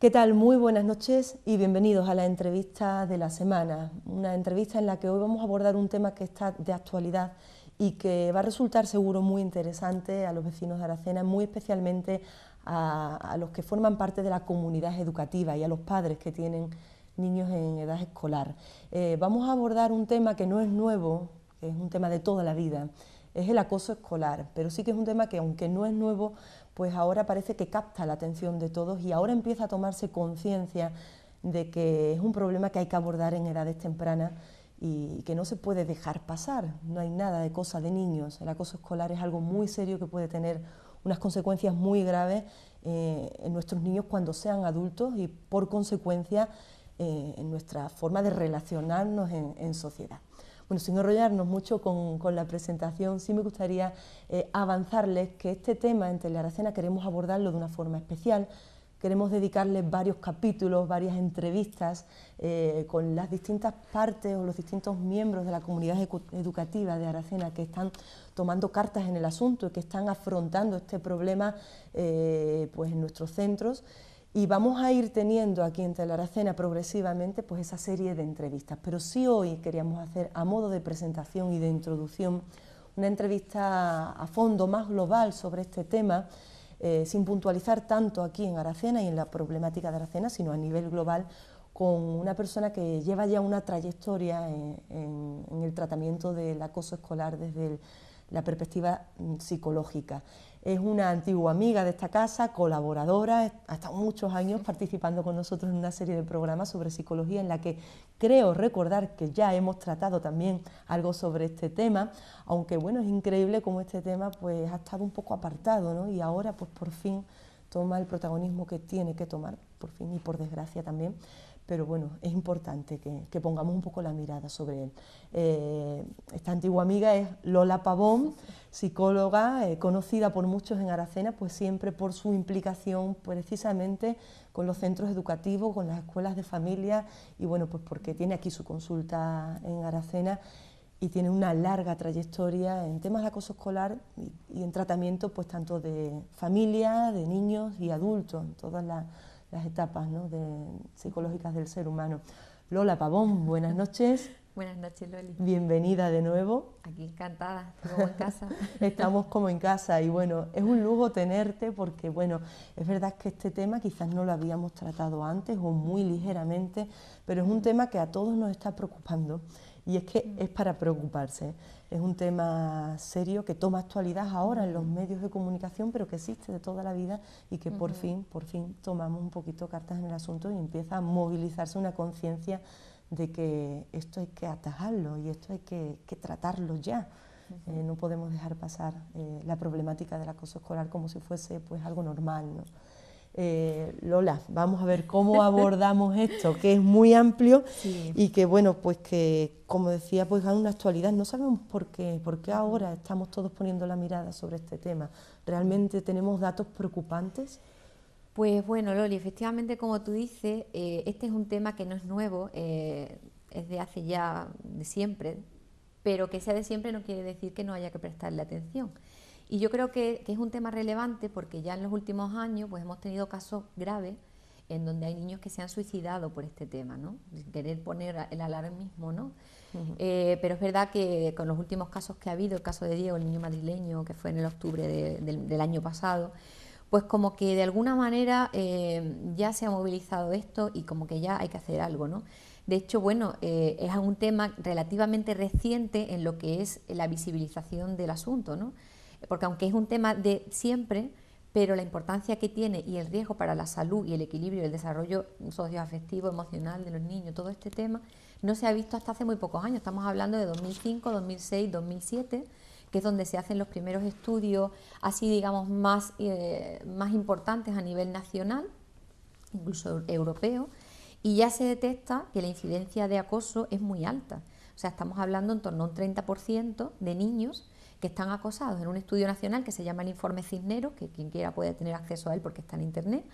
¿Qué tal? Muy buenas noches y bienvenidos a la entrevista de la semana. Una entrevista en la que hoy vamos a abordar un tema que está de actualidad y que va a resultar seguro muy interesante a los vecinos de Aracena, muy especialmente a los que forman parte de la comunidad educativa y a los padres que tienen niños en edad escolar. Vamos a abordar un tema que no es nuevo, que es un tema de toda la vida, es el acoso escolar, pero sí que es un tema que, aunque no es nuevo, pues ahora parece que capta la atención de todos y ahora empieza a tomarse conciencia de que es un problema que hay que abordar en edades tempranas y que no se puede dejar pasar. No hay nada de cosa de niños. El acoso escolar es algo muy serio que puede tener unas consecuencias muy graves en nuestros niños cuando sean adultos y, por consecuencia, en nuestra forma de relacionarnos en sociedad. Bueno, sin enrollarnos mucho con la presentación, sí me gustaría avanzarles que este tema en Telearacena queremos abordarlo de una forma especial. Queremos dedicarle varios capítulos, varias entrevistas con las distintas partes o los distintos miembros de la comunidad educativa de Aracena que están tomando cartas en el asunto y que están afrontando este problema pues en nuestros centros. Y vamos a ir teniendo aquí en Telearacena progresivamente pues esa serie de entrevistas. Pero sí hoy queríamos hacer, a modo de presentación y de introducción, una entrevista a fondo, más global sobre este tema, sin puntualizar tanto aquí en Aracena y en la problemática de Aracena, sino a nivel global, con una persona que lleva ya una trayectoria en el tratamiento del acoso escolar desde la perspectiva psicológica. Es una antigua amiga de esta casa, colaboradora, ha estado muchos años participando con nosotros en una serie de programas sobre psicología en la que creo recordar que ya hemos tratado también algo sobre este tema, aunque bueno, es increíble cómo este tema pues ha estado un poco apartado, ¿no? Y ahora pues por fin toma el protagonismo que tiene que tomar, por fin y por desgracia también. Pero bueno, es importante que pongamos un poco la mirada sobre él. Esta antigua amiga es Lola Pavón, psicóloga, conocida por muchos en Aracena, pues siempre por su implicación precisamente con los centros educativos, con las escuelas de familia, y bueno, pues porque tiene aquí su consulta en Aracena y tiene una larga trayectoria en temas de acoso escolar y en tratamiento pues tanto de familia, de niños y adultos, en todas las etapas, ¿no?, psicológicas del ser humano. Lola Pavón, buenas noches. Buenas noches, Loli. Bienvenida de nuevo. Aquí encantada, estoy como en casa. Estamos como en casa y bueno, es un lujo tenerte porque bueno, es verdad que este tema quizás no lo habíamos tratado antes o muy ligeramente, pero es un tema que a todos nos está preocupando y es que es para preocuparse. Es un tema serio que toma actualidad ahora en los medios de comunicación, pero que existe de toda la vida y que por fin tomamos un poquito cartas en el asunto y empieza a movilizarse una conciencia de que esto hay que atajarlo y esto hay que tratarlo ya. No podemos dejar pasar la problemática del acoso escolar como si fuese pues algo normal, ¿no? Lola, vamos a ver cómo abordamos esto, que es muy amplio y que bueno, pues que como decía, pues hay una actualidad. No sabemos por qué ahora estamos todos poniendo la mirada sobre este tema. ¿Realmente tenemos datos preocupantes? Pues bueno, Loli, efectivamente, como tú dices, este es un tema que no es nuevo, es de hace ya de siempre, pero que sea de siempre no quiere decir que no haya que prestarle atención. Y yo creo que es un tema relevante porque ya en los últimos años pues hemos tenido casos graves en donde hay niños que se han suicidado por este tema, ¿no? Sin querer poner el alarmismo, ¿no? Pero es verdad que con los últimos casos que ha habido, el caso de Diego, el niño madrileño, que fue en el octubre del año pasado, pues como que de alguna manera ya se ha movilizado esto y como que ya hay que hacer algo, ¿no? De hecho, bueno, es un tema relativamente reciente en lo que es la visibilización del asunto, ¿no? Porque aunque es un tema de siempre, pero la importancia que tiene y el riesgo para la salud y el equilibrio y el desarrollo socioafectivo, emocional de los niños, todo este tema, no se ha visto hasta hace muy pocos años. Estamos hablando de 2005, 2006, 2007, que es donde se hacen los primeros estudios así, digamos, más importantes a nivel nacional, incluso europeo, y ya se detecta que la incidencia de acoso es muy alta. O sea, estamos hablando en torno a un 30% de niños que están acosados en un estudio nacional que se llama el Informe Cisneros, que quien quiera puede tener acceso a él porque está en internet,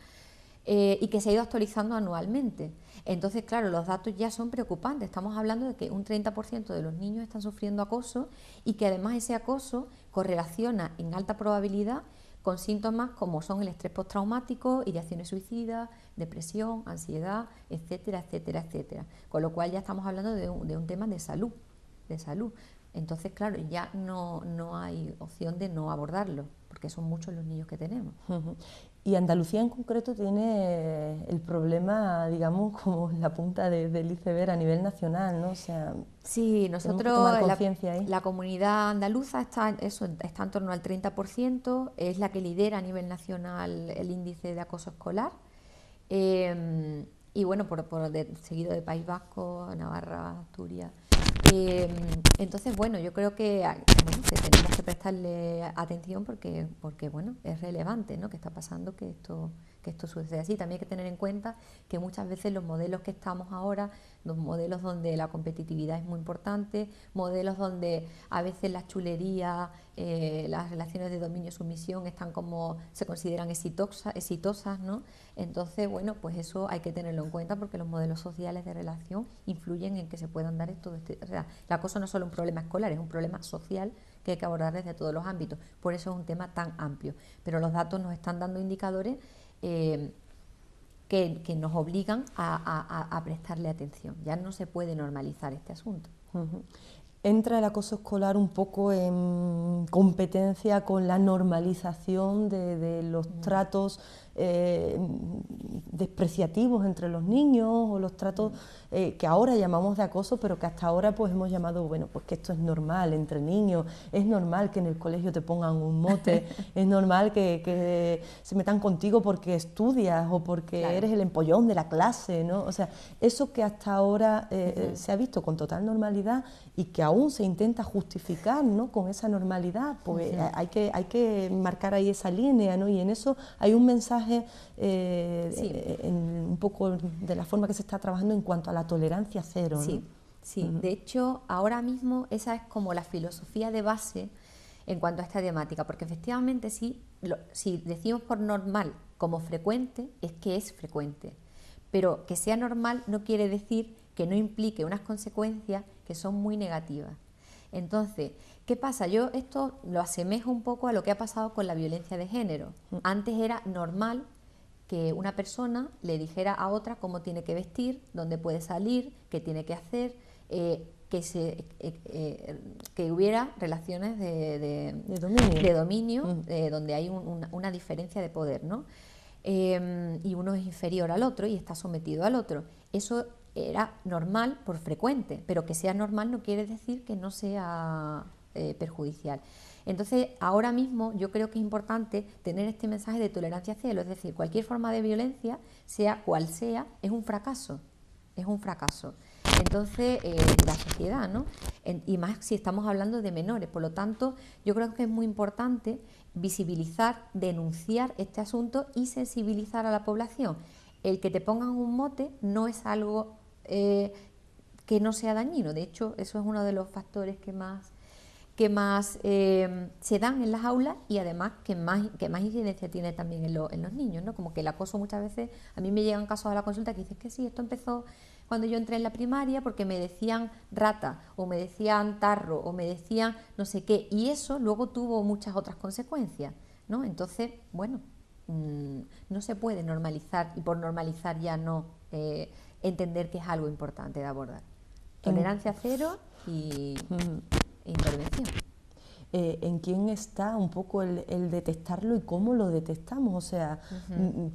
y que se ha ido actualizando anualmente. Entonces, claro, los datos ya son preocupantes. Estamos hablando de que un 30% de los niños están sufriendo acoso y que además ese acoso correlaciona en alta probabilidad con síntomas como son el estrés postraumático, ideaciones suicidas, depresión, ansiedad, etcétera, etcétera, etcétera. Con lo cual ya estamos hablando de un tema de salud, de salud. Entonces, claro, ya no hay opción de no abordarlo, porque son muchos los niños que tenemos. Y Andalucía en concreto tiene el problema, digamos, como la punta del iceberg a nivel nacional, ¿no? O sea, sí, nosotros, la comunidad andaluza está en torno al 30%, es la que lidera a nivel nacional el índice de acoso escolar. Y bueno, seguido de País Vasco, Navarra, Asturias. Entonces, bueno, yo creo que tenemos que prestarle atención porque bueno, es relevante, ¿no?, que está pasando que esto sucede así. También hay que tener en cuenta que muchas veces los modelos que estamos ahora, los modelos donde la competitividad es muy importante, modelos donde a veces la chulería, las relaciones de dominio-sumisión están como se consideran exitosas, ¿no? Entonces, bueno, pues eso hay que tenerlo en cuenta porque los modelos sociales de relación influyen en que se puedan dar esto. O sea, el acoso no es solo un problema escolar, es un problema social que hay que abordar desde todos los ámbitos. Por eso es un tema tan amplio. Pero los datos nos están dando indicadores que nos obligan a prestarle atención. Ya no se puede normalizar este asunto. ¿Entra el acoso escolar un poco en competencia con la normalización de los tratos despreciativos entre los niños o los tratos que ahora llamamos de acoso, pero que hasta ahora pues hemos llamado, bueno, pues que esto es normal entre niños, es normal que en el colegio te pongan un mote, es normal que se metan contigo porque estudias o porque eres el empollón de la clase, ¿no? O sea, eso que hasta ahora se ha visto con total normalidad y que aún se intenta justificar, ¿no?, con esa normalidad, pues hay que marcar ahí esa línea, ¿no? Y en eso hay un mensaje un poco de la forma que se está trabajando en cuanto a la tolerancia cero, ¿no? Sí. De hecho, ahora mismo esa es como la filosofía de base en cuanto a esta temática, porque efectivamente si decimos por normal como frecuente, es que es frecuente, pero que sea normal no quiere decir que no implique unas consecuencias que son muy negativas. Entonces, ¿qué pasa? Yo esto lo asemejo un poco a lo que ha pasado con la violencia de género. Antes era normal que una persona le dijera a otra cómo tiene que vestir, dónde puede salir, qué tiene que hacer, que hubiera relaciones de dominio donde hay una diferencia de poder, ¿no? Y uno es inferior al otro y está sometido al otro. Eso era normal por frecuente, pero que sea normal no quiere decir que no sea perjudicial. Entonces, ahora mismo yo creo que es importante tener este mensaje de tolerancia cero, es decir, cualquier forma de violencia, sea cual sea, es un fracaso, Entonces, la sociedad, ¿no? Y más si estamos hablando de menores, por lo tanto, yo creo que es muy importante visibilizar, denunciar este asunto y sensibilizar a la población. El que te pongan un mote no es algo que no sea dañino, de hecho, eso es uno de los factores que más se dan en las aulas y además que más incidencia tiene también en los niños, ¿no? Como que el acoso muchas veces, a mí me llegan casos a la consulta que dicen que sí, esto empezó cuando yo entré en la primaria porque me decían rata o me decían tarro o me decían no sé qué, y eso luego tuvo muchas otras consecuencias, ¿no? Entonces, bueno, no se puede normalizar y por normalizar ya no entender que es algo importante de abordar. Tolerancia cero y intervención. ¿En quién está un poco el detectarlo y cómo lo detectamos? O sea,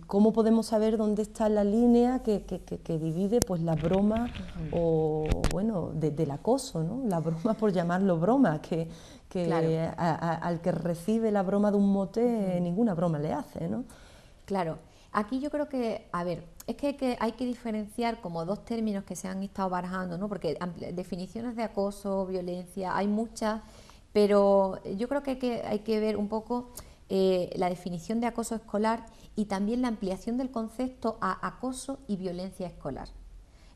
¿cómo podemos saber dónde está la línea que divide pues la broma o, bueno, del acoso, ¿no? La broma, por llamarlo broma, que claro, al que recibe la broma de un mote ninguna broma le hace, ¿no? Claro. Aquí yo creo que, a ver, es que hay que diferenciar como dos términos que se han estado barajando, ¿no? Porque definiciones de acoso, violencia, hay muchas, pero yo creo que hay que ver un poco la definición de acoso escolar y también la ampliación del concepto a acoso y violencia escolar.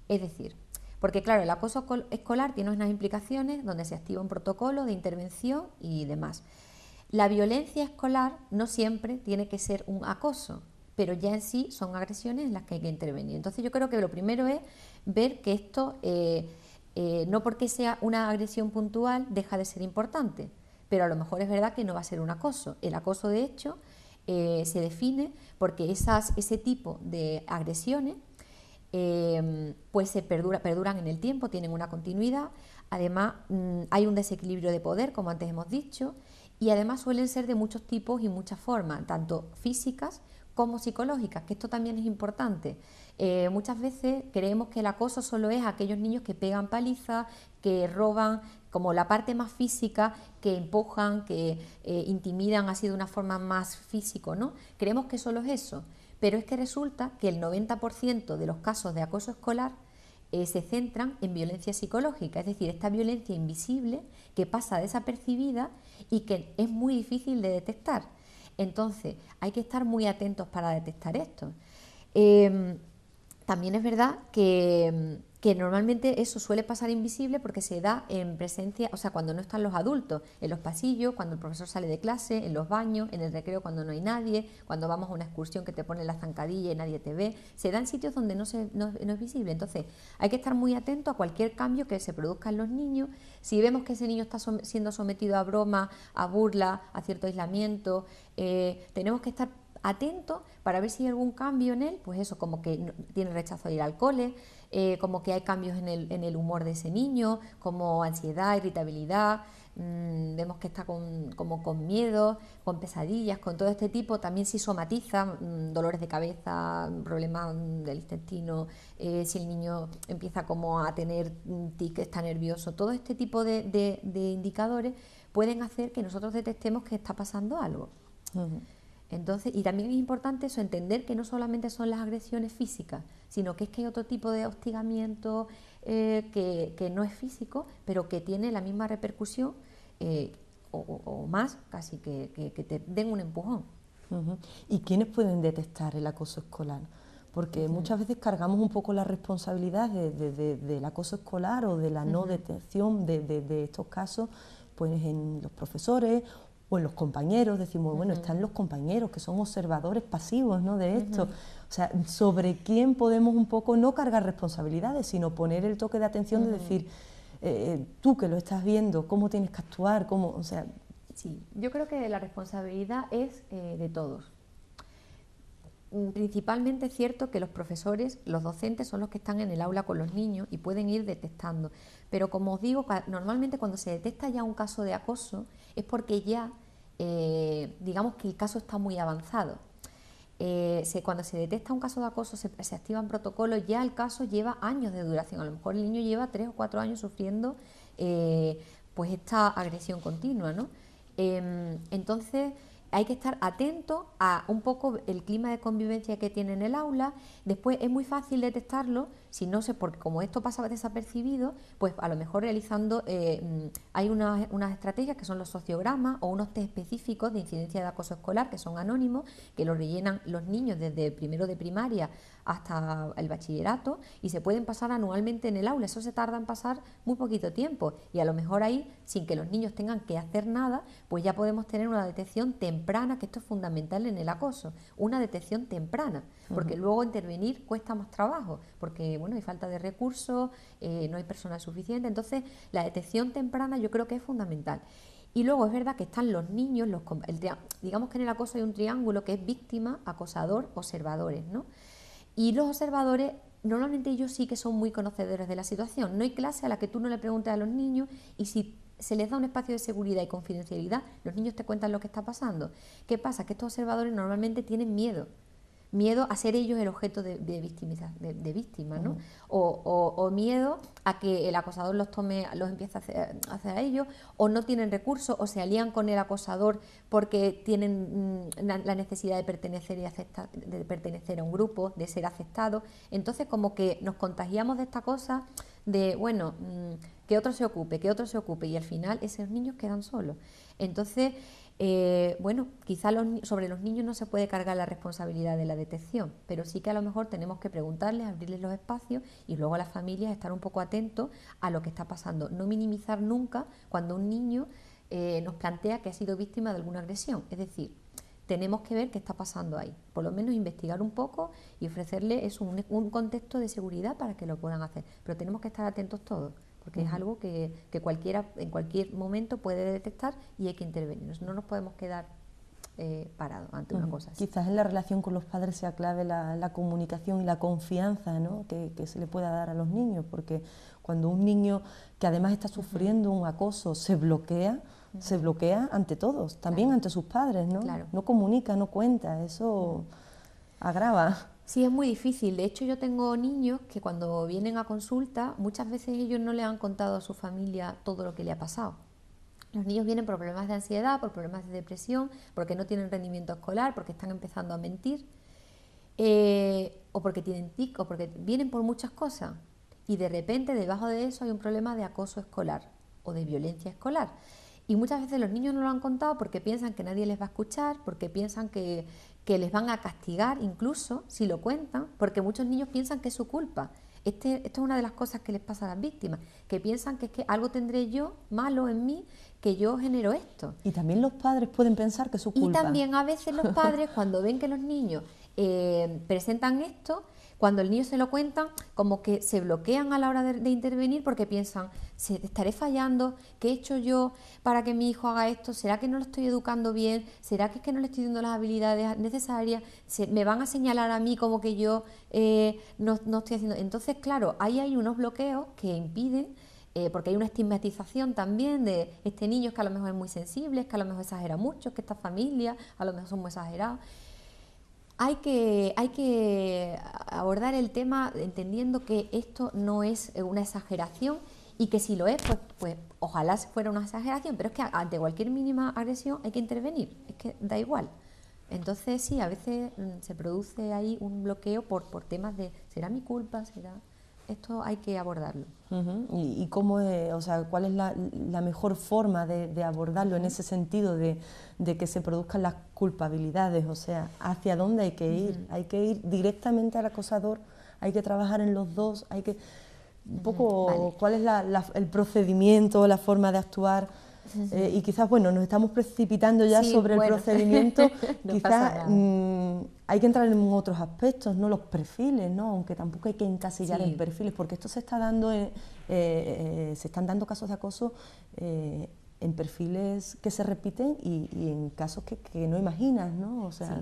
Es decir, porque claro, el acoso escolar tiene unas implicaciones donde se activa un protocolo de intervención y demás. La violencia escolar no siempre tiene que ser un acoso, pero ya en sí son agresiones en las que hay que intervenir. Entonces yo creo que lo primero es ver que esto, no porque sea una agresión puntual, deja de ser importante, pero a lo mejor es verdad que no va a ser un acoso. El acoso, de hecho, se define porque ese tipo de agresiones pues perduran en el tiempo, tienen una continuidad. Además, hay un desequilibrio de poder, como antes hemos dicho, y además suelen ser de muchos tipos y muchas formas, tanto físicas como psicológicas, que esto también es importante. Muchas veces creemos que el acoso solo es aquellos niños que pegan palizas, que roban, como la parte más física, que empujan, que intimidan así de una forma más físico, ¿no? Creemos que solo es eso, pero es que resulta que el 90% de los casos de acoso escolar se centran en violencia psicológica, es decir, esta violencia invisible que pasa desapercibida y que es muy difícil de detectar. Entonces, hay que estar muy atentos para detectar esto. También es verdad que normalmente eso suele pasar invisible porque se da en presencia, o sea, cuando no están los adultos, en los pasillos, cuando el profesor sale de clase, en los baños, en el recreo cuando no hay nadie, cuando vamos a una excursión que te ponen la zancadilla y nadie te ve, se da en sitios donde no es visible. Entonces, hay que estar muy atento a cualquier cambio que se produzca en los niños. Si vemos que ese niño está siendo sometido a bromas, a burlas, a cierto aislamiento, tenemos que estar atentos para ver si hay algún cambio en él, pues eso, como que tiene rechazo a ir al cole, como que hay cambios en el humor de ese niño, como ansiedad, irritabilidad, vemos que está como con miedo, con pesadillas, con todo este tipo, también si somatiza, dolores de cabeza, problemas del intestino, si el niño empieza como a tener tic, está nervioso, todo este tipo de indicadores pueden hacer que nosotros detectemos que está pasando algo. Uh-huh. Entonces, y también es importante eso, entender que no solamente son las agresiones físicas, sino que es que hay otro tipo de hostigamiento que no es físico, pero que tiene la misma repercusión o más, casi que te den un empujón. Uh-huh. ¿Y quiénes pueden detectar el acoso escolar? Porque muchas veces cargamos un poco la responsabilidad del acoso escolar o de la no detección de estos casos, pues en los profesores o en los compañeros. Decimos, bueno, están los compañeros que son observadores pasivos, ¿no?, de esto. O sea, sobre quién podemos un poco no cargar responsabilidades, sino poner el toque de atención de decir, tú que lo estás viendo, cómo tienes que actuar, cómo, o sea... Sí, yo creo que la responsabilidad es de todos. Principalmente es cierto que los profesores, los docentes son los que están en el aula con los niños y pueden ir detectando, pero como os digo, normalmente cuando se detecta ya un caso de acoso es porque ya, digamos que el caso está muy avanzado. Cuando se detecta un caso de acoso se activan protocolos, ya el caso lleva años de duración, a lo mejor el niño lleva 3 o 4 años sufriendo pues esta agresión continua, ¿no? Entonces hay que estar atento a un poco el clima de convivencia que tiene en el aula. Después es muy fácil detectarlo, si no sé, porque como esto pasa desapercibido, pues a lo mejor realizando, hay unas estrategias que son los sociogramas o unos test específicos de incidencia de acoso escolar que son anónimos, que los rellenan los niños desde primero de primaria hasta el bachillerato y se pueden pasar anualmente en el aula. Eso se tarda en pasar muy poquito tiempo y a lo mejor ahí, sin que los niños tengan que hacer nada, pues ya podemos tener una detección temprana, que esto es fundamental en el acoso, una detección temprana, porque luego intervenir cuesta más trabajo, porque bueno, hay falta de recursos, no hay personal suficiente. Entonces la detección temprana yo creo que es fundamental. Y luego es verdad que están los niños, digamos que en el acoso hay un triángulo que es víctima, acosador, observadores, ¿no? Y los observadores, normalmente ellos sí que son muy conocedores de la situación. No hay clase a la que tú no le preguntes a los niños y si se les da un espacio de seguridad y confidencialidad, los niños te cuentan lo que está pasando. ¿Qué pasa? Que estos observadores normalmente tienen miedo a ser ellos el objeto de víctima, ¿no? O miedo a que el acosador los empiece a hacer a ellos, o no tienen recursos, o se alían con el acosador porque tienen la necesidad de pertenecer de pertenecer a un grupo, de ser aceptados. Entonces como que nos contagiamos de esta cosa de, bueno, que otro se ocupe, y al final esos niños quedan solos. Entonces, bueno, quizá sobre los niños no se puede cargar la responsabilidad de la detección, pero sí que a lo mejor tenemos que preguntarles, abrirles los espacios y luego a las familias estar un poco atentos a lo que está pasando. No minimizar nunca cuando un niño nos plantea que ha sido víctima de alguna agresión. Es decir, tenemos que ver qué está pasando ahí, por lo menos investigar un poco y ofrecerle un contexto de seguridad para que lo puedan hacer, pero tenemos que estar atentos todos, porque es algo que cualquiera en cualquier momento puede detectar y hay que intervenir. No nos podemos quedar parado ante una cosa así. Quizás en la relación con los padres sea clave la comunicación y la confianza, ¿no?, que se le pueda dar a los niños, porque cuando un niño que además está sufriendo un acoso se bloquea ante todos, también ante sus padres, ¿no? No comunica, no cuenta, eso agrava. Sí, es muy difícil. De hecho, yo tengo niños que cuando vienen a consulta, muchas veces ellos no le han contado a su familia todo lo que le ha pasado. Los niños vienen por problemas de ansiedad, por problemas de depresión, porque no tienen rendimiento escolar, porque están empezando a mentir, o porque tienen tic, o porque vienen por muchas cosas. Y de repente, debajo de eso hay un problema de acoso escolar o de violencia escolar. Y muchas veces los niños no lo han contado porque piensan que nadie les va a escuchar, porque piensan que les van a castigar incluso si lo cuentan, porque muchos niños piensan que es su culpa. Esto es una de las cosas que les pasa a las víctimas, que piensan que es que algo tendré yo malo en mí, que yo genero esto. Y también los padres pueden pensar que es su culpa. Y también a veces los padres, cuando ven que los niños presentan esto, cuando el niño se lo cuentan, como que se bloquean a la hora de intervenir porque piensan, estaré fallando, ¿qué he hecho yo para que mi hijo haga esto? ¿Será que no lo estoy educando bien? ¿Será que es que no le estoy dando las habilidades necesarias? ¿Me van a señalar a mí como que yo no estoy haciendo? Entonces, claro, ahí hay unos bloqueos que impiden, porque hay una estigmatización también de este niño que a lo mejor es muy sensible, que a lo mejor exagera mucho, que esta familia a lo mejor son muy exagerados. Hay que abordar el tema entendiendo que esto no es una exageración y que si lo es, pues ojalá fuera una exageración, pero es que ante cualquier mínima agresión hay que intervenir, es que da igual. Entonces sí, a veces se produce ahí un bloqueo por temas de ¿será mi culpa? Esto hay que abordarlo. ¿Y cómo o sea, cuál es la mejor forma de abordarlo en ese sentido de que se produzcan las culpabilidades? O sea, ¿hacia dónde hay que ir? ¿Hay que ir directamente al acosador? ¿Hay que trabajar en los dos? ¿Hay que un poco cuál es el procedimiento, la forma de actuar? Y quizás, bueno, nos estamos precipitando ya sobre el procedimiento, no quizás hay que entrar en otros aspectos, ¿no? Los perfiles, ¿no? Aunque tampoco hay que encasillar en perfiles, porque esto se está dando, se están dando casos de acoso en perfiles que se repiten y en casos que no imaginas, ¿no? O sea,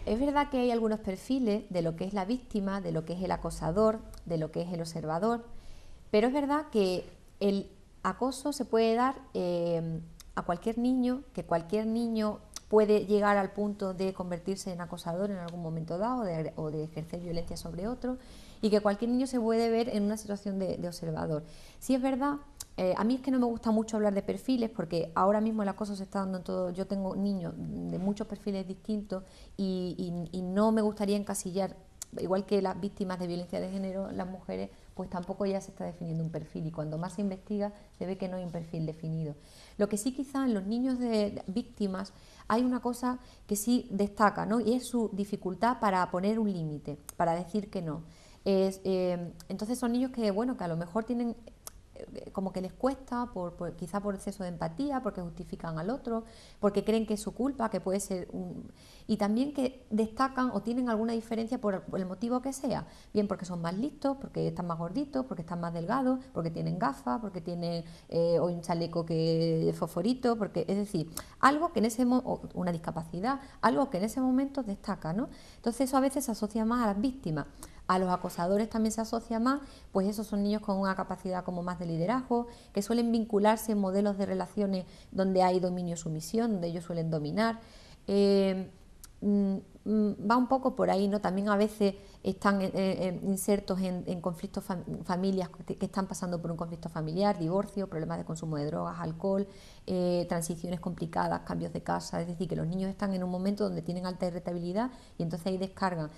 es verdad que hay algunos perfiles de lo que es la víctima, de lo que es el acosador, de lo que es el observador, pero es verdad que el acoso se puede dar a cualquier niño, que cualquier niño puede llegar al punto de convertirse en acosador en algún momento dado o de ejercer violencia sobre otro, y que cualquier niño se puede ver en una situación de observador. Sí es verdad, a mí es que no me gusta mucho hablar de perfiles porque ahora mismo el acoso se está dando en todo. Yo tengo niños de muchos perfiles distintos y no me gustaría encasillar, igual que las víctimas de violencia de género, las mujeres, pues tampoco ya se está definiendo un perfil y cuando más se investiga se ve que no hay un perfil definido. Lo que sí quizá en los niños de víctimas hay una cosa que sí destaca, ¿no? Y es su dificultad para poner un límite, para decir que no. Entonces son niños que, bueno, que a lo mejor tienen como que les cuesta, quizá por exceso de empatía, porque justifican al otro, porque creen que es su culpa, que puede ser y también que destacan o tienen alguna diferencia por el motivo que sea, bien porque son más listos, porque están más gorditos, porque están más delgados, porque tienen gafas, porque tienen un chaleco que fosforito, porque es decir, algo que en ese una discapacidad, algo que en ese momento destaca, ¿no? Entonces eso a veces se asocia más a las víctimas. A los acosadores también se asocia más, pues esos son niños con una capacidad como más de liderazgo, que suelen vincularse en modelos de relaciones donde hay dominio-sumisión, donde ellos suelen dominar. Va un poco por ahí, ¿no? También a veces están insertos en conflictos, familias que están pasando por un conflicto familiar, divorcio, problemas de consumo de drogas, alcohol, transiciones complicadas, cambios de casa, es decir, que los niños están en un momento donde tienen alta irritabilidad y entonces ahí descargan.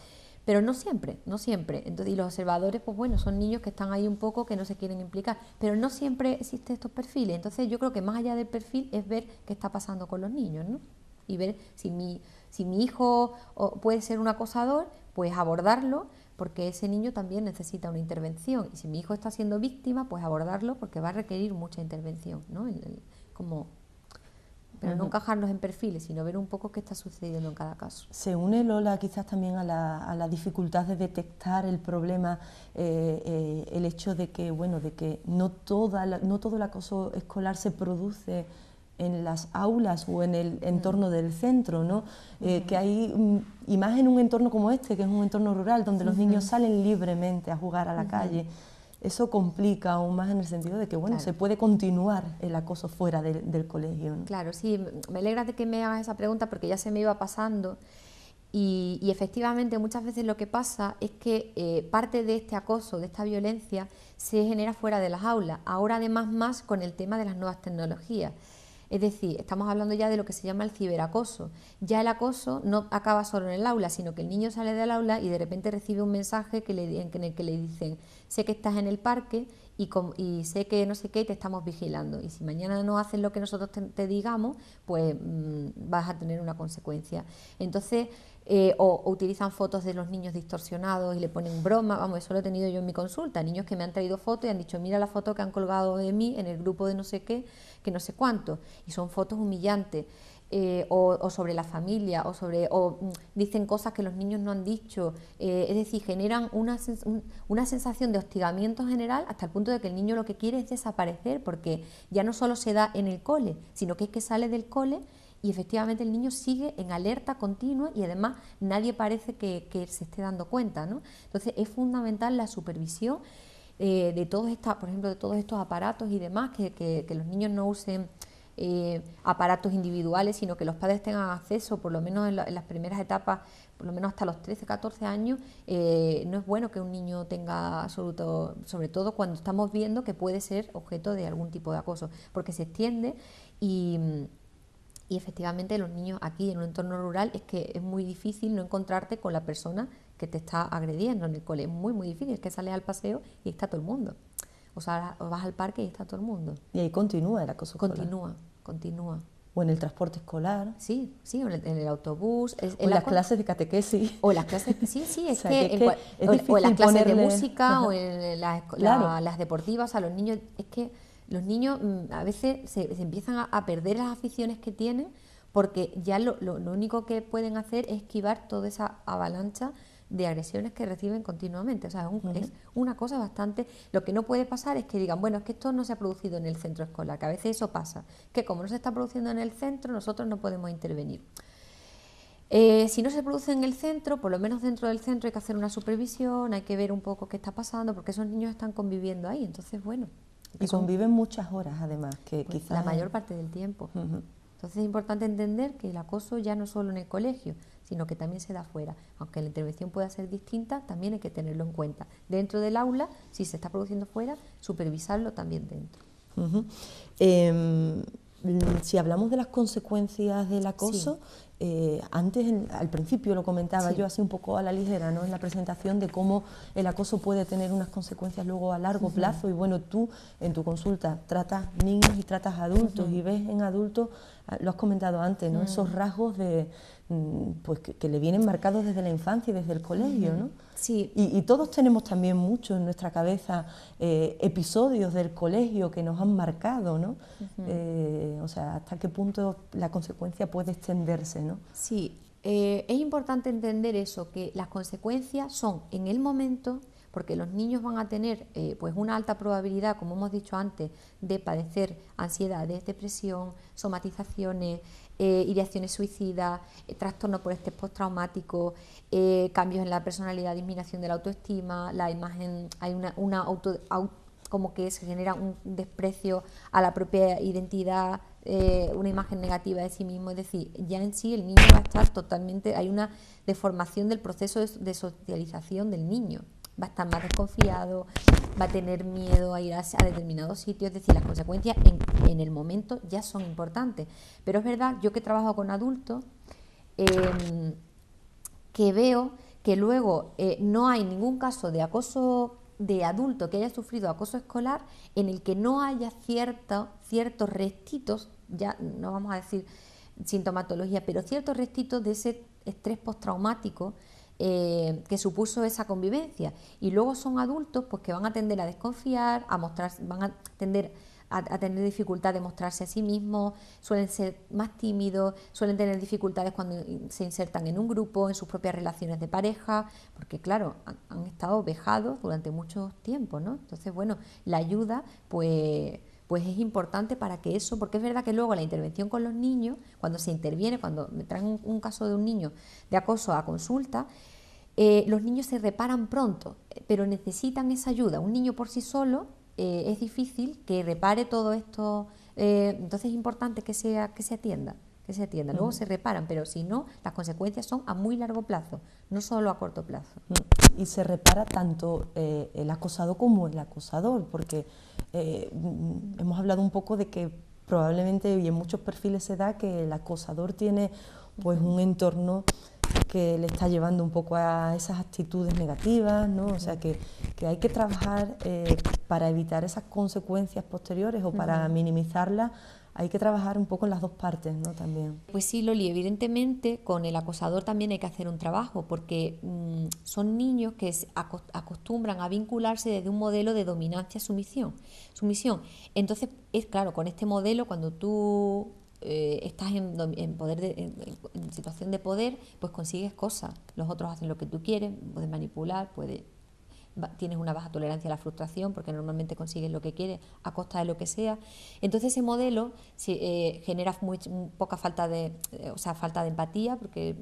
Pero no siempre. Entonces, y los observadores, pues bueno, son niños que están ahí un poco, que no se quieren implicar, pero no siempre existen estos perfiles. Entonces yo creo que más allá del perfil es ver qué está pasando con los niños, ¿no? Y ver si mi hijo puede ser un acosador, pues abordarlo, porque ese niño también necesita una intervención. Y si mi hijo está siendo víctima, pues abordarlo, porque va a requerir mucha intervención, ¿no? Pero no encajarnos en perfiles, sino ver un poco qué está sucediendo en cada caso. Se une, Lola, quizás también a la dificultad de detectar el problema, el hecho de que, bueno, de que no todo el acoso escolar se produce en las aulas o en el entorno del centro, ¿no? Que hay, y más en un entorno como este, que es un entorno rural, donde los niños salen libremente a jugar a la calle. Eso complica aún más en el sentido de que, bueno, se puede continuar el acoso fuera del colegio, ¿no? Claro, sí, me alegra de que me hagas esa pregunta porque ya se me iba pasando. Y efectivamente muchas veces lo que pasa es que parte de este acoso, de esta violencia, se genera fuera de las aulas. Ahora además más con el tema de las nuevas tecnologías. Es decir, estamos hablando ya de lo que se llama el ciberacoso. Ya el acoso no acaba solo en el aula, sino que el niño sale del aula y de repente recibe un mensaje en el que le dicen: sé que estás en el parque y sé que no sé qué, te estamos vigilando. Y si mañana no haces lo que nosotros te digamos, pues vas a tener una consecuencia. Entonces, o utilizan fotos de los niños distorsionados y le ponen broma. Vamos, eso lo he tenido yo en mi consulta, niños que me han traído fotos y han dicho: mira la foto que han colgado de mí en el grupo de no sé qué, que no sé cuánto, y son fotos humillantes. O sobre la familia, dicen cosas que los niños no han dicho, es decir, generan una sensación de hostigamiento general hasta el punto de que el niño lo que quiere es desaparecer, porque ya no solo se da en el cole, sino que es que sale del cole y efectivamente el niño sigue en alerta continua y además nadie parece que se esté dando cuenta, ¿no? Entonces es fundamental la supervisión de por ejemplo, de todos estos aparatos y demás, que los niños no usen aparatos individuales, sino que los padres tengan acceso, por lo menos en las primeras etapas, por lo menos hasta los 13, 14 años. No es bueno que un niño tenga absoluto, sobre todo cuando estamos viendo que puede ser objeto de algún tipo de acoso, porque se extiende y efectivamente los niños aquí en un entorno rural es que es muy difícil no encontrarte con la persona que te está agrediendo en el cole. Es muy, muy difícil, es que sales al paseo y está todo el mundo. O sea, vas al parque y está todo el mundo. Y ahí continúa el acoso escolar. Continúa. O en el transporte escolar. Sí, en el autobús. O en las clases de catequesis. O las clases, sí, es, o sea, que es difícil o en las clases ponerle... de música, o en las deportivas. A los niños, es que los niños a veces se empiezan a perder las aficiones que tienen, porque ya lo único que pueden hacer es esquivar toda esa avalancha de agresiones que reciben continuamente. O sea, es una cosa bastante... Lo que no puede pasar es que digan: bueno, es que esto no se ha producido en el centro escolar, que a veces eso pasa, que como no se está produciendo en el centro, nosotros no podemos intervenir. Si no se produce en el centro, por lo menos dentro del centro hay que hacer una supervisión, hay que ver un poco qué está pasando, porque esos niños están conviviendo ahí. Entonces, bueno... Y conviven muchas horas, además, que pues quizás... la mayor parte del tiempo. Entonces es importante entender que el acoso ya no solo en el colegio, sino que también se da fuera. Aunque la intervención pueda ser distinta, también hay que tenerlo en cuenta. Dentro del aula, si se está produciendo fuera, supervisarlo también dentro. Si hablamos de las consecuencias del acoso, antes, al principio lo comentaba yo así un poco a la ligera, ¿no?, en la presentación, de cómo el acoso puede tener unas consecuencias luego a largo plazo. Y bueno, tú en tu consulta tratas niños y tratas adultos y ves en adultos, lo has comentado antes, ¿no?, esos rasgos de pues que le vienen marcados desde la infancia y desde el colegio, ¿no? Sí. Y todos tenemos también mucho en nuestra cabeza episodios del colegio que nos han marcado, ¿no? O sea, hasta qué punto la consecuencia puede extenderse, ¿no? Sí, es importante entender eso, que las consecuencias son en el momento, porque los niños van a tener pues una alta probabilidad, como hemos dicho antes, de padecer ansiedades, depresión, somatizaciones, ideaciones suicidas, trastorno por estrés postraumático, cambios en la personalidad, disminución de la autoestima, la imagen, hay como que se genera un desprecio a la propia identidad, una imagen negativa de sí mismo. Es decir, ya en sí el niño va a estar totalmente, hay una deformación del proceso de socialización del niño. Va a estar más desconfiado, va a tener miedo a ir a determinados sitios. Es decir, las consecuencias en el momento ya son importantes. Pero es verdad, yo que trabajo con adultos, que veo que luego no hay ningún caso de acoso de adulto que haya sufrido acoso escolar en el que no haya ciertos restitos, ya no vamos a decir sintomatología, pero ciertos restitos de ese estrés postraumático que supuso esa convivencia. Y luego son adultos pues que van a tender a desconfiar, van a tender a tener dificultad de mostrarse a sí mismos, suelen ser más tímidos, suelen tener dificultades cuando se insertan en un grupo, en sus propias relaciones de pareja, porque claro, han estado vejados durante mucho tiempo, ¿no? Entonces, bueno, la ayuda pues pues es importante para que eso, porque es verdad que luego la intervención con los niños, cuando se interviene, cuando me traen un caso de un niño de acoso a consulta, los niños se reparan pronto, pero necesitan esa ayuda. Un niño por sí solo es difícil que repare todo esto, entonces es importante que se atienda. Luego se reparan, pero si no, las consecuencias son a muy largo plazo, no solo a corto plazo. Y se repara tanto el acosado como el acosador, porque hemos hablado un poco de que probablemente, y en muchos perfiles se da, que el acosador tiene pues un entorno que le está llevando un poco a esas actitudes negativas, ¿no? O sea que hay que trabajar para evitar esas consecuencias posteriores o para minimizarlas. Hay que trabajar un poco en las dos partes, ¿no? También. Pues sí, Loli, evidentemente con el acosador también hay que hacer un trabajo, porque son niños que acostumbran a vincularse desde un modelo de dominancia-sumisión. Entonces, es claro, con este modelo, cuando tú estás en situación de poder, pues consigues cosas. Los otros hacen lo que tú quieres, puedes manipular, tienes una baja tolerancia a la frustración porque normalmente consigues lo que quieres a costa de lo que sea. Entonces ese modelo genera poca falta de empatía, porque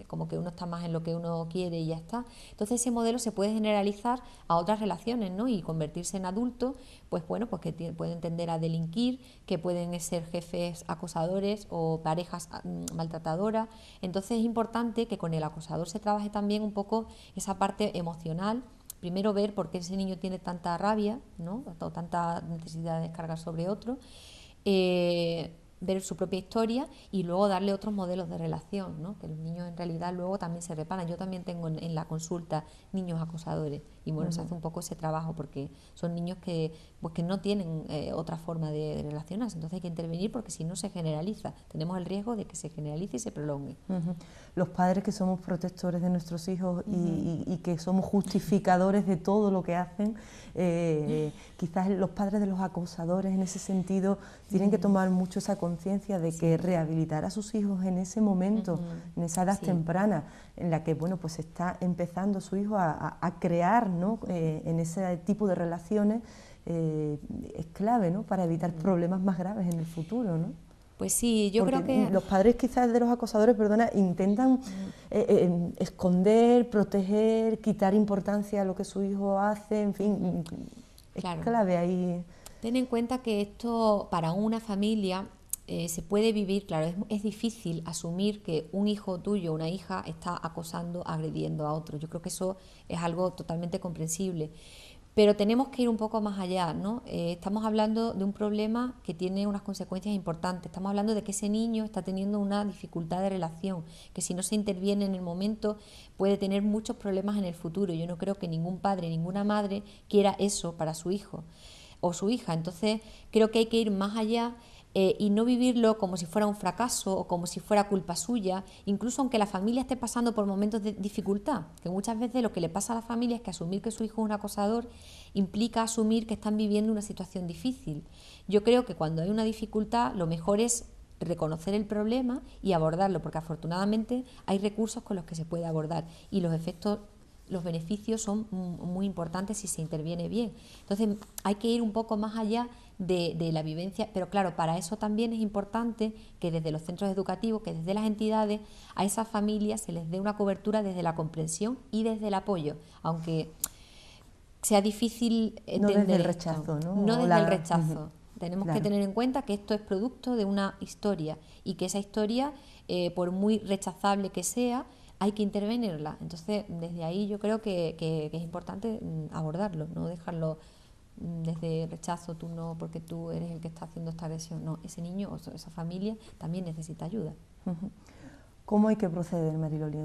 como que uno está más en lo que uno quiere y ya está. Entonces ese modelo se puede generalizar a otras relaciones, ¿no? Y convertirse en adultos, pues bueno, pues que pueden tender a delinquir, que pueden ser jefes acosadores o parejas maltratadoras. Entonces es importante que con el acosador se trabaje también un poco esa parte emocional. Primero ver por qué ese niño tiene tanta rabia, ¿no? O tanta necesidad de descargar sobre otro, ver su propia historia y luego darle otros modelos de relación, ¿no? Que los niños en realidad luego también se reparan. Yo también tengo en la consulta niños acosadores y bueno, se hace un poco ese trabajo porque son niños que no tienen otra forma de relacionarse, entonces hay que intervenir porque si no se generaliza, tenemos el riesgo de que se generalice y se prolongue. Los padres que somos protectores de nuestros hijos y que somos justificadores de todo lo que hacen, quizás los padres de los acosadores en ese sentido tienen que tomar mucho esa conciencia de que rehabilitar a sus hijos en ese momento, en esa edad temprana, en la que bueno, pues está empezando su hijo a crear, ¿no? En ese tipo de relaciones, es clave, ¿no? Para evitar problemas más graves en el futuro, ¿no? Pues sí, yo Porque creo que los padres quizás de los acosadores, intentan esconder, proteger, quitar importancia a lo que su hijo hace, en fin, es clave ahí. Ten en cuenta que esto para una familia se puede vivir, claro, es difícil asumir que un hijo tuyo, una hija, está acosando, agrediendo a otro. Yo creo que eso es algo totalmente comprensible. Pero tenemos que ir un poco más allá, ¿no? Estamos hablando de un problema que tiene unas consecuencias importantes. Estamos hablando de que ese niño está teniendo una dificultad de relación, que si no se interviene en el momento puede tener muchos problemas en el futuro. Yo no creo que ningún padre, ninguna madre quiera eso para su hijo o su hija. Entonces creo que hay que ir más allá y no vivirlo como si fuera un fracaso o como si fuera culpa suya, incluso aunque la familia esté pasando por momentos de dificultad, que muchas veces lo que le pasa a la familia es que asumir que su hijo es un acosador implica asumir que están viviendo una situación difícil. Yo creo que cuando hay una dificultad lo mejor es reconocer el problema y abordarlo, porque afortunadamente hay recursos con los que se puede abordar y los beneficios son muy importantes si se interviene bien. Entonces hay que ir un poco más allá de la vivencia, pero claro, para eso también es importante que desde los centros educativos, que desde las entidades, a esas familias se les dé una cobertura desde la comprensión y desde el apoyo, aunque sea difícil entender. No desde el rechazo, ¿no? No desde el rechazo. Tenemos que tener en cuenta que esto es producto de una historia y que esa historia, por muy rechazable que sea, hay que intervenirla. Entonces, desde ahí yo creo que es importante abordarlo, no dejarlo desde rechazo, tú no, porque tú eres el que está haciendo esta agresión. No, ese niño o esa familia también necesita ayuda. ¿Cómo hay que proceder, Mariloli?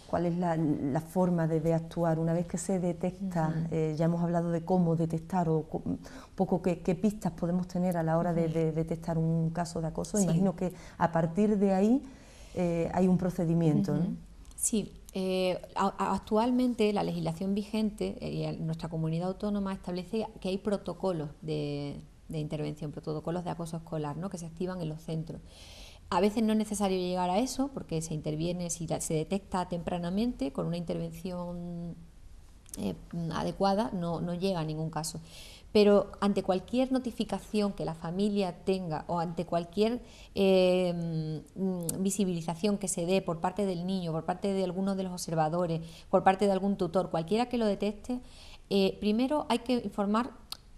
¿Cuál es la forma de actuar una vez que se detecta? Ya hemos hablado de cómo detectar o un poco qué pistas podemos tener a la hora de detectar un caso de acoso. Imagino que a partir de ahí hay un procedimiento, ¿no? Sí, actualmente la legislación vigente y nuestra comunidad autónoma establece que hay protocolos de intervención, protocolos de acoso escolar, ¿no? Que se activan en los centros. A veces no es necesario llegar a eso porque se interviene, si se detecta tempranamente con una intervención adecuada, no llega a ningún caso. Pero ante cualquier notificación que la familia tenga o ante cualquier visibilización que se dé por parte del niño, por parte de alguno de los observadores, por parte de algún tutor, cualquiera que lo detecte, primero hay que informar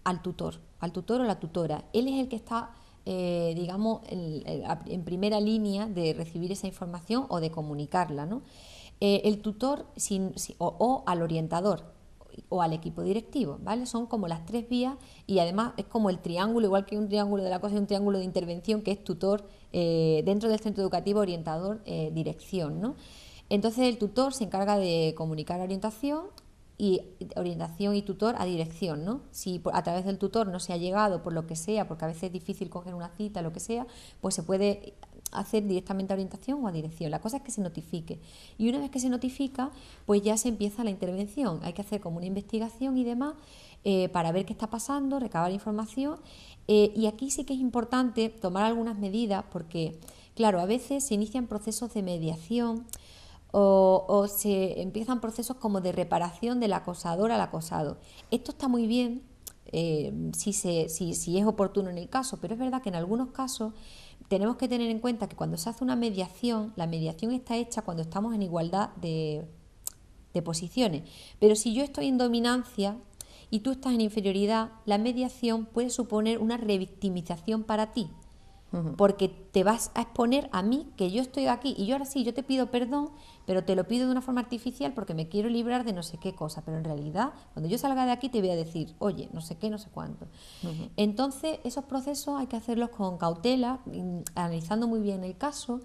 al tutor o la tutora. Él es el que está, digamos, en primera línea de recibir esa información o de comunicarla, ¿no? El tutor o al orientador o al equipo directivo, ¿vale? Son como las tres vías y además es como el triángulo, igual que un triángulo de la cosa y un triángulo de intervención, que es tutor dentro del centro educativo, orientador, dirección, ¿no? Entonces el tutor se encarga de comunicar orientación y tutor a dirección, ¿no? Si a través del tutor no se ha llegado por lo que sea, porque a veces es difícil coger una cita, lo que sea, pues se puede hacer directamente a orientación o a dirección. La cosa es que se notifique. Y una vez que se notifica, pues ya se empieza la intervención. Hay que hacer como una investigación y demás para ver qué está pasando, recabar información. Y aquí sí que es importante tomar algunas medidas porque, claro, a veces se inician procesos de mediación o se empiezan procesos como de reparación del acosador al acosado. Esto está muy bien si es oportuno en el caso, pero es verdad que en algunos casos tenemos que tener en cuenta que cuando se hace una mediación, la mediación está hecha cuando estamos en igualdad de posiciones. Pero si yo estoy en dominancia y tú estás en inferioridad, la mediación puede suponer una revictimización para ti. Porque te vas a exponer a mí, que yo estoy aquí y yo ahora sí, yo te pido perdón, pero te lo pido de una forma artificial porque me quiero librar de no sé qué cosa, pero en realidad cuando yo salga de aquí te voy a decir, oye, no sé qué, no sé cuánto. Entonces esos procesos hay que hacerlos con cautela, analizando muy bien el caso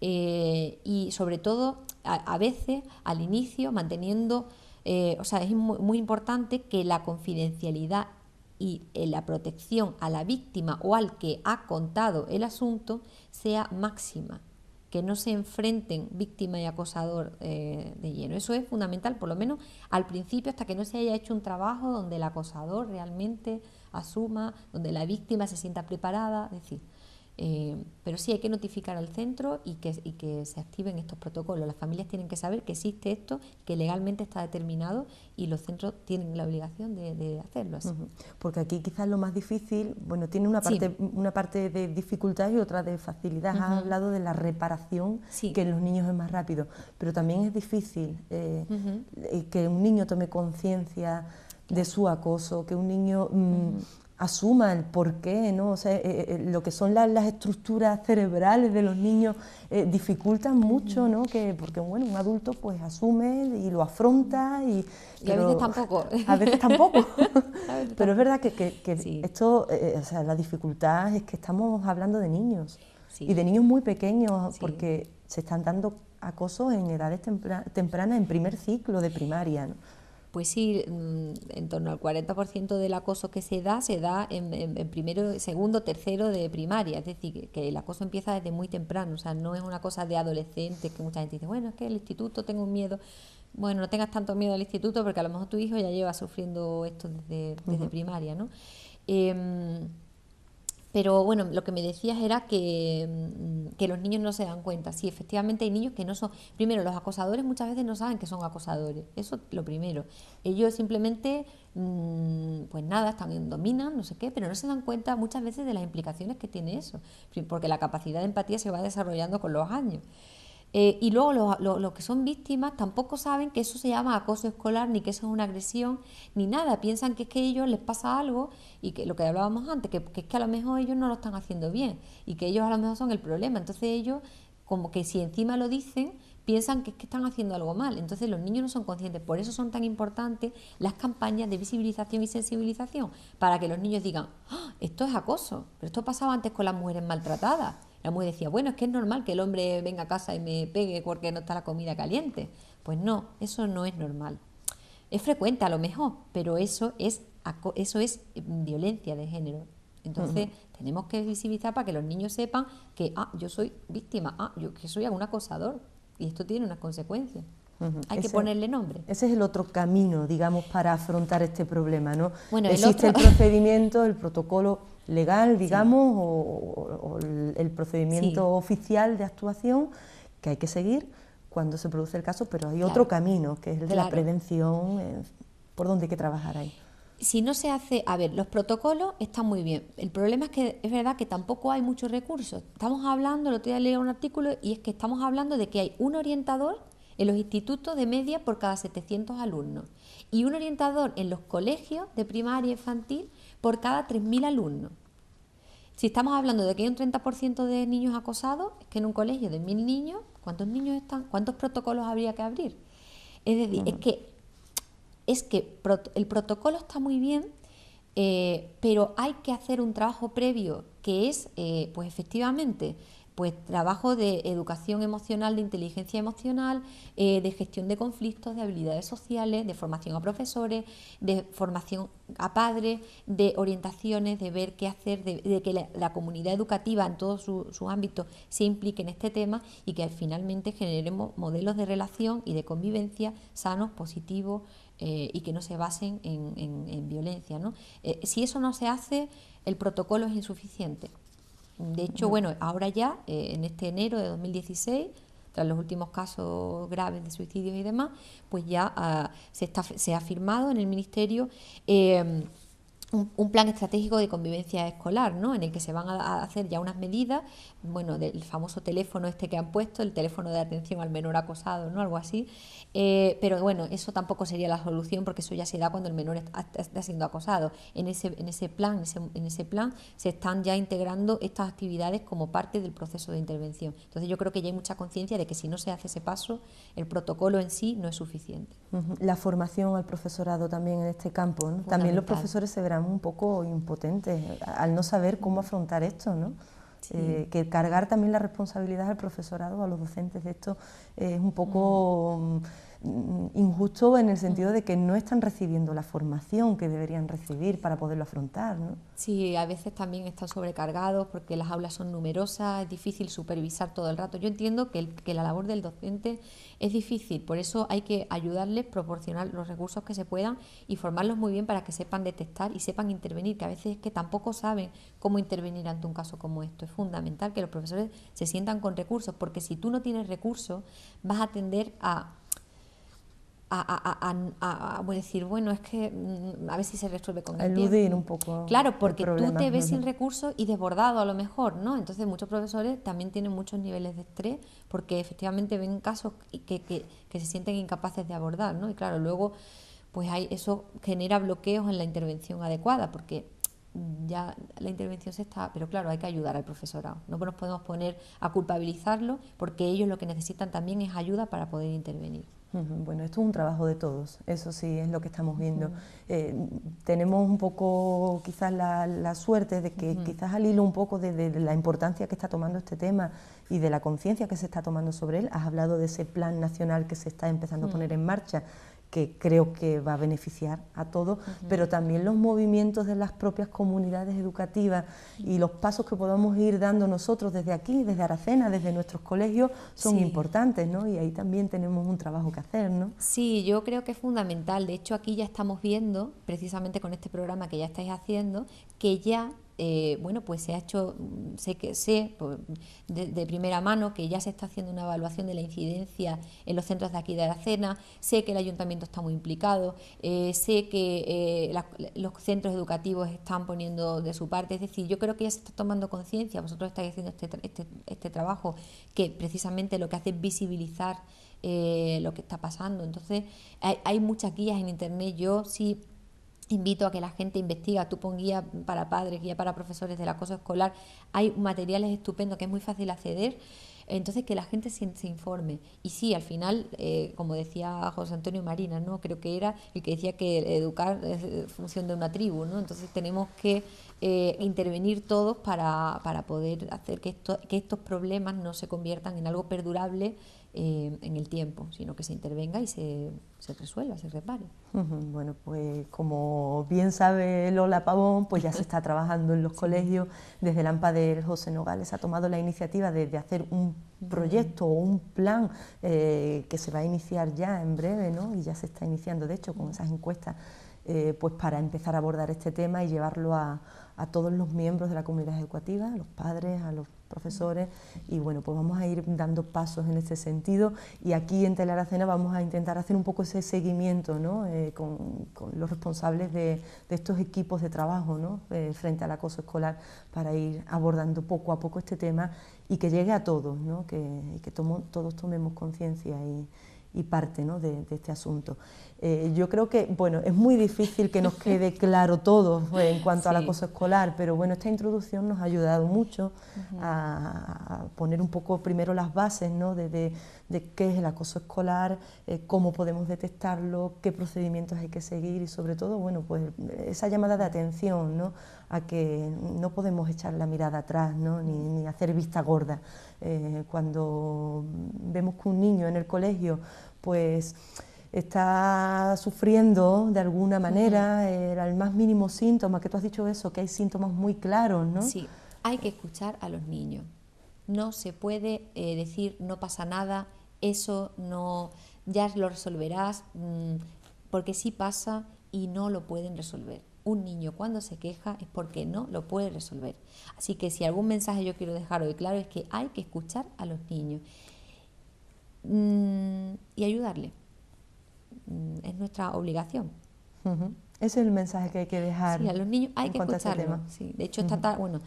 y sobre todo a veces al inicio manteniendo, o sea, es muy importante que la confidencialidad y la protección a la víctima o al que ha contado el asunto sea máxima, que no se enfrenten víctima y acosador de lleno. Eso es fundamental, por lo menos al principio, hasta que no se haya hecho un trabajo donde el acosador realmente asuma, donde la víctima se sienta preparada, es decir, pero sí hay que notificar al centro y que se activen estos protocolos. Las familias tienen que saber que existe esto, que legalmente está determinado y los centros tienen la obligación de hacerlo así. Porque aquí quizás lo más difícil, bueno, tiene una parte de dificultad y otra de facilidad. Has hablado de la reparación, que en los niños es más rápido, pero también es difícil que un niño tome conciencia de su acoso, que un niño asuma el porqué, ¿no? O sea, lo que son las estructuras cerebrales de los niños dificultan mucho, ¿no? Porque bueno, un adulto pues asume y lo afronta y a veces tampoco. A veces tampoco. Pero es verdad que sí. Esto, o sea, la dificultad es que estamos hablando de niños y de niños muy pequeños porque se están dando acosos en edades tempranas, en primer ciclo de primaria, ¿no? Pues sí, en torno al 40% del acoso que se da en primero, segundo, tercero de primaria. Es decir, que el acoso empieza desde muy temprano. O sea, no es una cosa de adolescentes que mucha gente dice, bueno, es que el instituto tengo un miedo. Bueno, no tengas tanto miedo al instituto porque a lo mejor tu hijo ya lleva sufriendo esto desde primaria, ¿no? Pero bueno, lo que me decías era que los niños no se dan cuenta. Sí, efectivamente hay niños que no son... Primero, los acosadores muchas veces no saben que son acosadores. Eso lo primero. Ellos simplemente, pues nada, dominan, no sé qué, pero no se dan cuenta muchas veces de las implicaciones que tiene eso. Porque la capacidad de empatía se va desarrollando con los años. Y luego los que son víctimas tampoco saben que eso se llama acoso escolar, ni que eso es una agresión, ni nada. Piensan que es que a ellos les pasa algo y que lo que hablábamos antes, que es que a lo mejor ellos no lo están haciendo bien y que ellos a lo mejor son el problema. Entonces ellos, como que si encima lo dicen, piensan que es que están haciendo algo mal. Entonces los niños no son conscientes. Por eso son tan importantes las campañas de visibilización y sensibilización, para que los niños digan, ¡ah, esto es acoso! Pero esto pasaba antes con las mujeres maltratadas. La mujer decía, bueno, es que es normal que el hombre venga a casa y me pegue porque no está la comida caliente. Pues no, eso no es normal. Es frecuente a lo mejor, pero eso es violencia de género. Entonces tenemos que visibilizar para que los niños sepan que, yo soy víctima, yo que soy un acosador y esto tiene unas consecuencias. Hay que ponerle nombre. Ese es el otro camino, digamos, para afrontar este problema, ¿no? Bueno, existe el procedimiento, el protocolo legal, digamos, o el procedimiento oficial de actuación que hay que seguir cuando se produce el caso, pero hay otro camino, que es el de la prevención, por donde hay que trabajar ahí. Si no se hace, a ver, los protocolos están muy bien. El problema es que es verdad que tampoco hay muchos recursos. Estamos hablando, el otro día leí un artículo y es que estamos hablando de que hay un orientador en los institutos de media por cada 700 alumnos y un orientador en los colegios de primaria infantil por cada 3.000 alumnos. Si estamos hablando de que hay un 30% de niños acosados, es que en un colegio de 1.000 niños, ¿cuántos niños están? ¿Cuántos protocolos habría que abrir? Es decir, es que el protocolo está muy bien, pero hay que hacer un trabajo previo que es, pues efectivamente, pues trabajo de educación emocional, de inteligencia emocional, de gestión de conflictos, de habilidades sociales, de formación a profesores, de formación a padres, de orientaciones, de ver qué hacer, de que la comunidad educativa en todos sus ámbitos se implique en este tema y que finalmente generemos modelos de relación y de convivencia sanos, positivos, y que no se basen en violencia, ¿no? Si eso no se hace, el protocolo es insuficiente. De hecho, bueno, ahora ya, en este enero de 2016, tras los últimos casos graves de suicidios y demás, pues ya se ha firmado en el Ministerio un plan estratégico de convivencia escolar, ¿no? En el que se van a hacer ya unas medidas, bueno, del famoso teléfono este que han puesto, el teléfono de atención al menor acosado, ¿no? Algo así. Pero bueno, eso tampoco sería la solución porque eso ya se da cuando el menor está siendo acosado. En ese plan se están ya integrando estas actividades como parte del proceso de intervención. Entonces yo creo que ya hay mucha conciencia de que si no se hace ese paso, el protocolo en sí no es suficiente. La formación al profesorado también en este campo, ¿no? También los profesores se verán un poco impotentes al no saber cómo afrontar esto, ¿no? Sí. Que cargar también la responsabilidad al profesorado, a los docentes de esto, es un poco injusto en el sentido de que no están recibiendo la formación que deberían recibir para poderlo afrontar, ¿no? Sí, a veces también están sobrecargados porque las aulas son numerosas, es difícil supervisar todo el rato. Yo entiendo que la labor del docente es difícil, por eso hay que ayudarles, proporcionar los recursos que se puedan y formarlos muy bien para que sepan detectar y sepan intervenir, que a veces es que tampoco saben cómo intervenir ante un caso como esto. Es fundamental que los profesores se sientan con recursos, porque si tú no tienes recursos vas a tender a decir, bueno, es que a ver si se resuelve con el tiempo. Eludir un poco. Claro, porque tú te ves sin recursos y desbordado a lo mejor, ¿no? Entonces muchos profesores también tienen muchos niveles de estrés porque efectivamente ven casos que se sienten incapaces de abordar, ¿no? Y claro, luego pues eso genera bloqueos en la intervención adecuada porque ya la intervención se está, pero claro, hay que ayudar al profesorado. No nos podemos poner a culpabilizarlo porque ellos lo que necesitan también es ayuda para poder intervenir. Bueno, esto es un trabajo de todos, eso sí es lo que estamos viendo. Tenemos un poco quizás la suerte de que quizás al hilo un poco de la importancia que está tomando este tema y de la conciencia que se está tomando sobre él, has hablado de ese plan nacional que se está empezando a poner en marcha, que creo que va a beneficiar a todos, pero también los movimientos de las propias comunidades educativas y los pasos que podamos ir dando nosotros desde aquí, desde Aracena, desde nuestros colegios, son importantes, ¿no? Y ahí también tenemos un trabajo que hacer, ¿no? Sí, yo creo que es fundamental. De hecho, aquí ya estamos viendo, precisamente con este programa que ya estáis haciendo, que ya bueno, pues se ha hecho, sé de primera mano que ya se está haciendo una evaluación de la incidencia en los centros de aquí de Aracena, sé que el ayuntamiento está muy implicado, sé que los centros educativos están poniendo de su parte, es decir, yo creo que ya se está tomando conciencia, vosotros estáis haciendo este trabajo que precisamente lo que hace es visibilizar lo que está pasando. Entonces hay muchas guías en internet. Yo sí invito a que la gente investiga. Tú pon guía para padres, guía para profesores del acoso escolar, hay materiales estupendos que es muy fácil acceder. Entonces que la gente se informe. Y sí, al final, como decía José Antonio Marina, ¿no? Creo que era el que decía que educar es función de una tribu, ¿no? Entonces tenemos que intervenir todos para poder hacer que estos problemas no se conviertan en algo perdurable en el tiempo, sino que se intervenga y se resuelva, se repare. Bueno, pues como bien sabe Lola Pavón, pues ya se está trabajando en los colegios. Desde el AMPADER José Nogales ha tomado la iniciativa de hacer un proyecto o un plan que se va a iniciar ya en breve, ¿no? Y ya se está iniciando, de hecho, con esas encuestas, pues para empezar a abordar este tema y llevarlo a todos los miembros de la comunidad educativa, a los padres, a los profesores, y bueno, pues vamos a ir dando pasos en este sentido, y aquí en Telaracena vamos a intentar hacer un poco ese seguimiento, ¿no? Con los responsables de estos equipos de trabajo, ¿no? Frente al acoso escolar, para ir abordando poco a poco este tema y que llegue a todos, ¿no? Que todos tomemos conciencia y parte, ¿no? de este asunto. Yo creo que, bueno, es muy difícil que nos quede claro todo en cuanto al acoso escolar, pero bueno, esta introducción nos ha ayudado mucho a poner un poco primero las bases, ¿no? de qué es el acoso escolar, cómo podemos detectarlo, qué procedimientos hay que seguir y sobre todo, bueno, pues esa llamada de atención, ¿no? A que no podemos echar la mirada atrás, ¿no? ni hacer vista gorda. Cuando vemos que un niño en el colegio pues está sufriendo de alguna manera, el más mínimo síntoma, que tú has dicho eso, que hay síntomas muy claros, ¿no? Sí, hay que escuchar a los niños. No se puede decir no pasa nada, eso no, ya lo resolverás, porque sí pasa y no lo pueden resolver. Un niño cuando se queja es porque no lo puede resolver. Así que si algún mensaje yo quiero dejar hoy claro es que hay que escuchar a los niños y ayudarle. Es nuestra obligación. Ese es el mensaje que hay que dejar. Sí, a los niños hay que escucharlos. Sí. De hecho, bueno,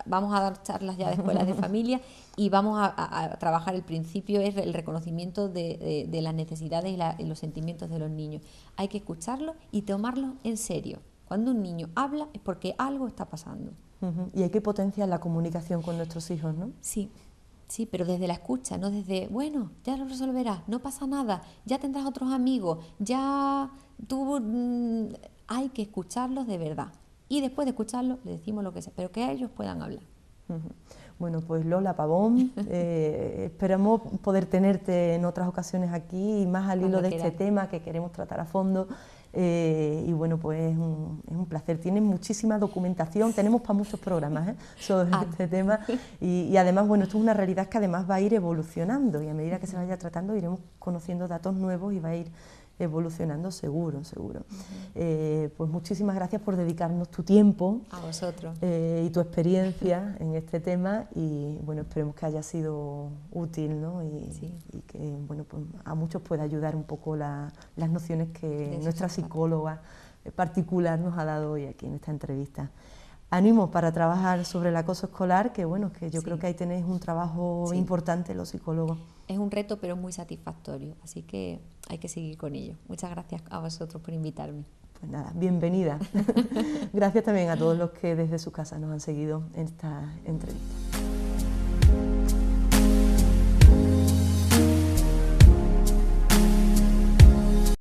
vamos a dar charlas ya de escuelas de familia y vamos a trabajar el principio, es el reconocimiento de las necesidades y los sentimientos de los niños. Hay que escucharlos y tomarlos en serio. Cuando un niño habla es porque algo está pasando. Y hay que potenciar la comunicación con nuestros hijos, ¿no? Sí. Sí, pero desde la escucha, no desde, bueno, ya lo resolverás, no pasa nada, ya tendrás otros amigos, ya tú... hay que escucharlos de verdad. Y después de escucharlos, le decimos lo que sea, pero que ellos puedan hablar. Bueno, pues Lola Pavón, esperamos poder tenerte en otras ocasiones aquí y más al hilo de este tema que queremos tratar a fondo. Y bueno, pues es un placer. Tienes muchísima documentación, tenemos para muchos programas sobre este tema y además, bueno, esto es una realidad que además va a ir evolucionando y a medida que se vaya tratando iremos conociendo datos nuevos y va a ir evolucionando seguro. Pues muchísimas gracias por dedicarnos tu tiempo a vosotros y tu experiencia en este tema y bueno, esperemos que haya sido útil, ¿no? y que bueno, pues a muchos pueda ayudar un poco las nociones que nuestra psicóloga particular nos ha dado hoy aquí en esta entrevista. Ánimo para trabajar sobre el acoso escolar, que bueno, que yo creo que ahí tenéis un trabajo importante los psicólogos. Es un reto, pero muy satisfactorio, así que hay que seguir con ello. Muchas gracias a vosotros por invitarme. Pues nada, bienvenida. Gracias también a todos los que desde su casa nos han seguido en esta entrevista.